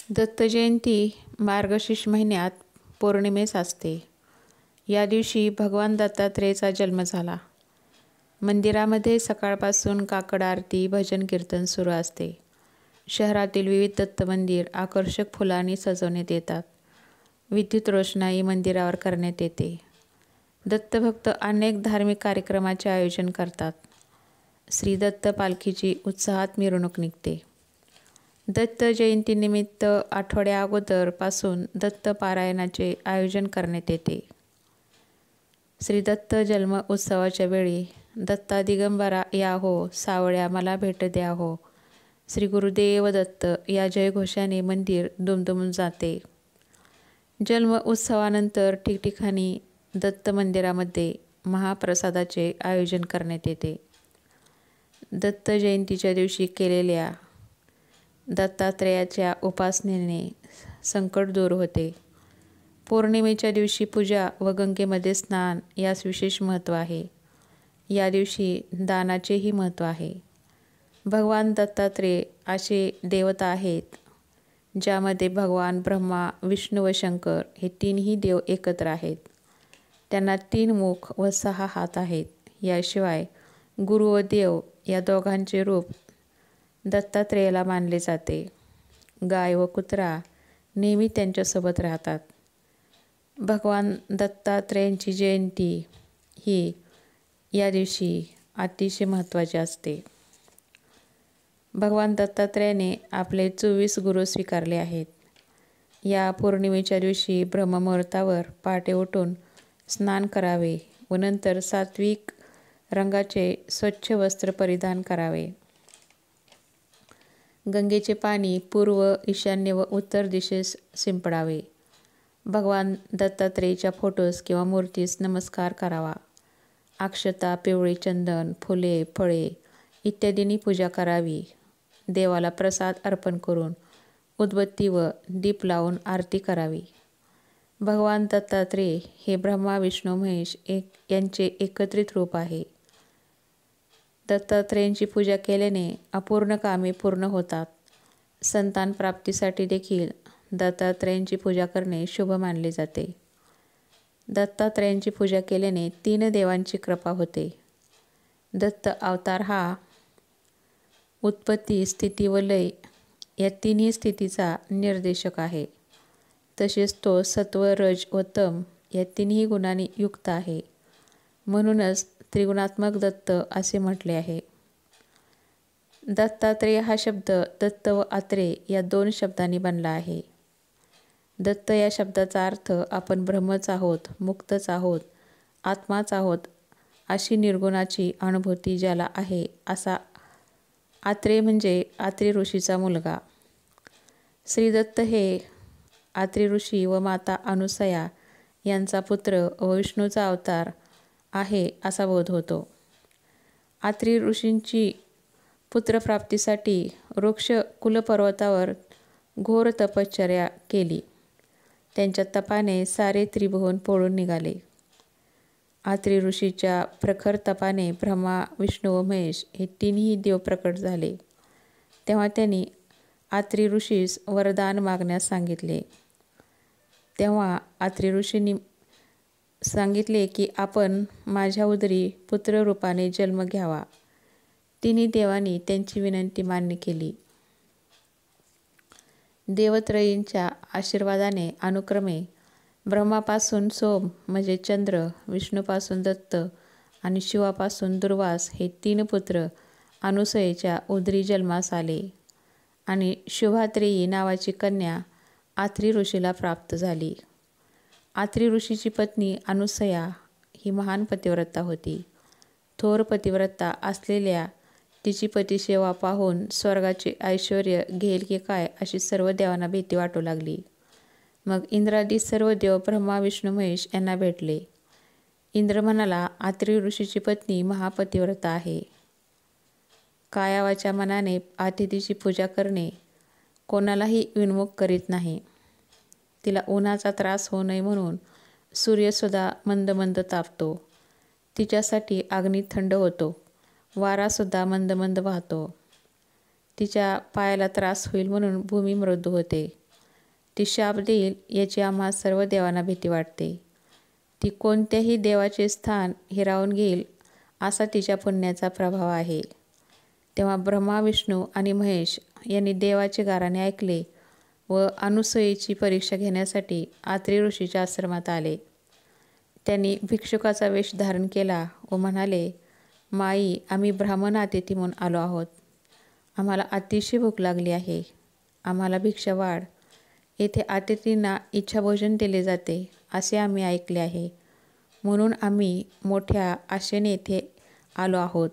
दत्त जयंती मार्गशीर्ष महिन्यात पौर्णिमेस असते. या दिवशी भगवान दत्तात्रेयाचा जन्म झाला. मंदिरामध्ये सकाळपासून काकड आरती, भजन कीर्तन सुरू असते. शहरातील विविध दत्त मंदिर आकर्षक फुलांनी सजवण्यात येतात. विद्युत रोषणाई मंदिरावर करण्यात येते. दत्तभक्त अनेक धार्मिक कार्यक्रमाचे आयोजन करतात. श्री दत्त पालखीची उत्साहात मिरवणूक निघते. दत्त जयंतीनिमित्त आठवड्या अगोदर पासून दत्त पारायणाचे आयोजन करण्यात येते. श्री दत्त जन्म उत्सवाच्या वेळी दत्ता दिगंबरा या हो, सावळ्या मला भेट द्या हो, श्री गुरुदेव दत्त या जयघोषाने मंदिर दुमदुमून जाते. जन्म उत्सवानंतर ठिकठिकाणी दत्त मंदिरामध्ये महाप्रसादाचे आयोजन करण्यात येते. दत्त जयंतीच्या दिवशी केलेल्या दत्तात्रेयाच्या उपासनेने संकट दूर होते. पौर्णिमेच्या दिवशी पूजा व गंगेमध्ये स्नान यास विशेष महत्त्व आहे. या दिवशी दानाचेही महत्त्व आहे. भगवान दत्तात्रेय असे देवता आहेत ज्यामध्ये भगवान ब्रह्मा, विष्णू व शंकर हे तीनही देव एकत्र आहेत. त्यांना 3 मुख व 6 हात आहेत. याशिवाय गुरु व देव या दोघांचे रूप दत्तात्रेयाला मानले जाते. गाय व कुत्रा नेहमी त्यांच्यासोबत राहतात. भगवान दत्तात्रेयांची जयंती ही या दिवशी अतिशय महत्त्वाची असते. भगवान दत्तात्रेयाने आपले 24 गुरु स्वीकारले आहेत. या पौर्णिमेच्या दिवशी ब्रह्ममुहूर्तावर पहाटे उठून स्नान करावे व नंतर सात्विक रंगाचे स्वच्छ वस्त्र परिधान करावे. गंगेचे पाणी पूर्व, ईशान्य व उत्तर दिशेस शिंपडावे. भगवान दत्तात्रेयाच्या फोटोस किंवा मूर्तीस नमस्कार करावा. अक्षता, पिवळे चंदन, फुले, फळे इत्यादींनी पूजा करावी. देवाला प्रसाद अर्पण करून उदबत्ती व दीप लावून आरती करावी. भगवान दत्तात्रेय हे ब्रह्मा, विष्णू, महेश यांचे एकत्रित रूप आहे. दत्तात्रेयांची पूजा केल्याने अपूर्ण कामे पूर्ण होतात. संतान प्राप्तीसाठी देखील दत्तात्रेयांची पूजा करणे शुभ मानले जाते. दत्तात्रेयांची पूजा केल्याने 3 देवांची कृपा होते. दत्त अवतार हा उत्पत्ती, स्थिती व लय या 3ही स्थितीचा निर्देशक आहे. तसेच तो सत्व, रज व तम या 3ही गुणांनी युक्त आहे. म्हणूनच त्रिगुणात्मक दत्त असे म्हटले आहे. दत्तात्रेय हा शब्द दत्त व आत्रेय या 2 शब्दांनी बनला आहे. दत्त या शब्दाचा अर्थ आपण ब्रह्मच आहोत, मुक्तच आहोत, आत्माच आहोत अशी निर्गुणाची अनुभूती ज्याला आहे असा. आत्रेय म्हणजे आत्री ऋषीचा मुलगा. श्री दत्त हे आत्री ऋषी व माता अनुसया यांचा पुत्र व विष्णूचा अवतार आहे असा बोध होतो. आत्री ऋषींची पुत्रप्राप्तीसाठी वृक्ष कुलपर्वतावर घोर तपश्चर्या केली. त्यांच्या तपाने सारे त्रिभुवन पळून निघाले. आत्री ऋषीच्या प्रखर तपाने ब्रह्मा, विष्णू व महेश हे 3ही देव प्रकट झाले. तेव्हा त्यांनी आत्री ऋषीस वरदान मागण्यास सांगितले. तेव्हा आत्री ऋषींनी सांगितले की आपण माझ्या उदरी पुत्ररूपाने जन्म घ्यावा. 3ही देवांनी त्यांची विनंती मान्य केली. देवत्रयींच्या आशीर्वादाने अनुक्रमे ब्रह्मापासून सोम म्हणजे चंद्र, विष्णूपासून दत्त आणि शिवापासून दुर्वास हे 3 पुत्र अनुसयेच्या उदरी जन्मास आले आणि शुभात्रेयी नावाची कन्या आत्री ऋषीला प्राप्त झाली. आत्री ऋषीची पत्नी अनुसया ही महान पतिव्रता होती. थोर पतिव्रता असलेल्या तिची पतिसेवा पाहून स्वर्गाचे ऐश्वर घेईल की काय अशी सर्व देवांना भीती वाटू लागली. मग इंद्रादी सर्व देव ब्रह्मा, विष्णू, महेश यांना भेटले. इंद्र म्हणाला, आत्री ऋषीची पत्नी महापतिव्रता आहे. कायावाच्या मनाने अतिथीची पूजा करणे कोणालाही विनमुख करीत नाही. तिला उन्हाचा त्रास होऊ नये म्हणून सूर्यसुद्धा मंद मंद तापतो. तिच्यासाठी अग्नी थंड होतो. वारासुद्धा मंद मंद वाहतो. तिच्या पायाला त्रास होईल म्हणून भूमी मृदू होते. ती शाप देईल याची आम्हा सर्व देवांना भीती वाटते. ती कोणत्याही देवाचे स्थान हिरावून घेईल असा तिच्या पुण्याचा प्रभाव आहे. तेव्हा ब्रह्मा, विष्णू आणि महेश यांनी देवाचे गाराणे ऐकले व अनुसूयेची परीक्षा घेण्यासाठी आत्री ऋषीच्या आश्रमात आले. त्यांनी भिक्षुकाचा वेश धारण केला व म्हणाले, माई, आम्ही ब्राह्मण अतिथी म्हणून आलो आहोत. आम्हाला अतिशय भूक लागली आहे. आम्हाला भिक्षा वाढ. येथे अतिथींना इच्छाभोजन दिले जाते असे आम्ही ऐकले आहे. म्हणून आम्ही मोठ्या आशेने येथे आलो आहोत.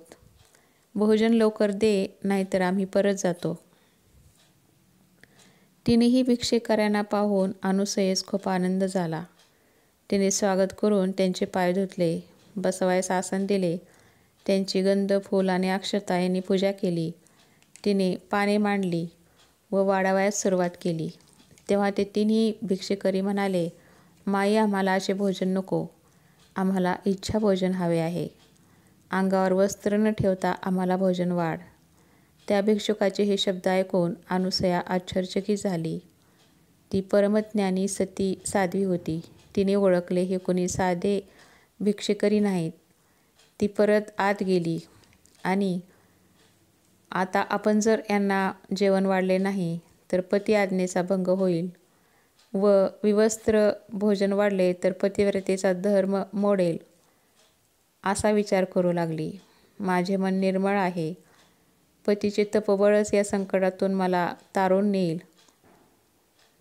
भोजन लवकर दे, नाहीतर आम्ही परत जातो. तिनेही भिक्षेकऱ्यांना पाहून अनुसूयेस खूप आनंद झाला. तिने स्वागत करून त्यांचे पाय धुतले, बसवायस आसन दिले, त्यांची गंध, फूल आणि अक्षता यांनी पूजा केली. तिने पाने मांडली व वाढावयास सुरुवात केली. तेव्हा ते तिन्ही भिक्षेकरी म्हणाले, माई, आम्हाला असे भोजन नको. आम्हाला इच्छा भोजन हवे आहे. अंगावर वस्त्र न ठेवता आम्हाला भोजन वाढ. त्या भिक्षुकाचे हे शब्द ऐकून अनुसूया आश्चर्यचकित झाली. ती परमज्ञानी सती साध्वी होती. तिने ओळखले हे कोणी साधे भिक्षेकरी नाहीत. ती परत आत गेली आणि आता आपण जर यांना जेवण वाढले नाही तर पती आज्ञेचा भंग होईल व विवस्त्र भोजन वाढले तर पतिव्रतेचा धर्म मोडेल असा विचार करू लागली. माझे मन निर्मळ आहे. पतीचे तपबळच या संकटातून मला तारून नेईल.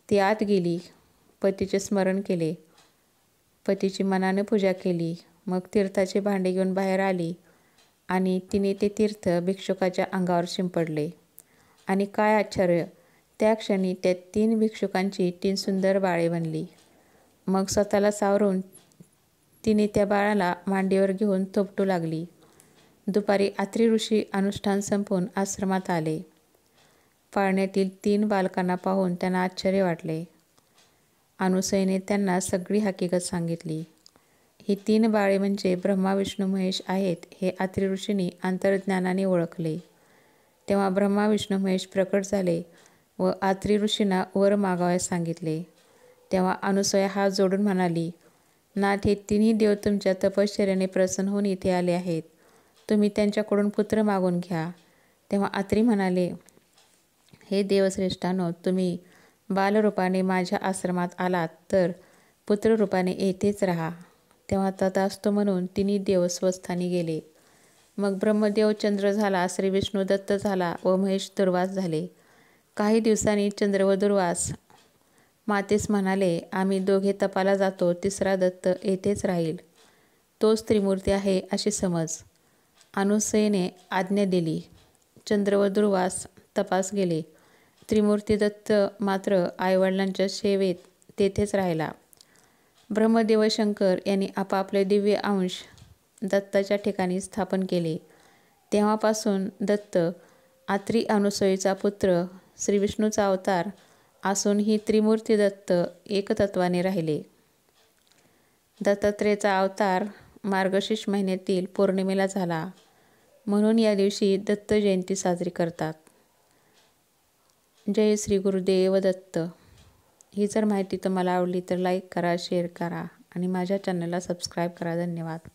ती आत गेली, पतीचे स्मरण केले, पतीची मनाने पूजा केली. मग तीर्थाचे भांडे घेऊन बाहेर आली आणि तिने ते तीर्थ भिक्षुकाच्या अंगावर शिंपडले. आणि काय आश्चर्य, त्या क्षणी त्या 3 भिक्षुकांची 3 सुंदर बाळे बनली. मग स्वतःला सावरून तिने त्या बाळाला मांडीवर घेऊन थोपटू लागली. दुपारी अत्री ऋषी अनुष्ठान संपवून आश्रमात आले. पाळण्यातील 3 बालकांना पाहून त्यांना आश्चर्य वाटले. अनुसूयेने त्यांना सगळी हकीकत सांगितली. ही 3 बाळे म्हणजे ब्रह्मा, विष्णू, महेश आहेत हे अत्री ऋषींनी अंतर्ज्ञानाने ओळखले. तेव्हा ब्रह्मा, विष्णू, महेश प्रकट झाले व अत्री ऋषींना वर मागावयास सांगितले. तेव्हा अनुसूया हात जोडून म्हणाली, नाथ, हे 3ही देव तुमच्या तपश्चर्याने प्रसन्न होऊन इथे आले आहेत. तुम्ही त्यांच्याकडून पुत्र मागून घ्या. तेव्हा अत्री म्हणाले, हे देवश्रेष्ठांनो, तुम्ही बालरूपाने माझ्या आश्रमात आलात तर पुत्ररूपाने येथेच राहा. तेव्हा तथास्तु म्हणून 3ही देव स्वस्थानी गेले. मग ब्रह्मदेव चंद्र झाला, श्री विष्णू दत्त झाला व महेश दुर्वास झाले. काही दिवसांनी चंद्र व दुर्वास मातेस म्हणाले, आम्ही दोघे तपाला जातो, तिसरा दत्त येथेच राहील. तोच त्रिमूर्ती आहे अशी समज. अनुसूयेने आज्ञा दिली. चंद्र व दुर्वास तपास गेले. त्रिमूर्ती दत्त मात्र आईवडिलांच्या सेवेत तेथेच राहिला. ब्रह्मदेव व शंकर यांनी आपापले दिव्य अंश दत्ताच्या ठिकाणी स्थापन केले. तेव्हापासून दत्त आत्री अनुसूयेचा पुत्र, श्री विष्णूचा अवतार असून ही त्रिमूर्ती दत्त एकतत्वाने राहिले. दत्तात्रेयाचा अवतार मार्गशीर्ष महिन्यातील पौर्णिमेला झाला. म्हणून या दिवशी दत्त जयंती साजरी करतात. जय श्री गुरुदेव दत्त. ही जर माहिती तुम्हाला आवडली तर लाईक करा, शेअर करा आणि माझ्या चॅनलला सबस्क्राईब करा. धन्यवाद.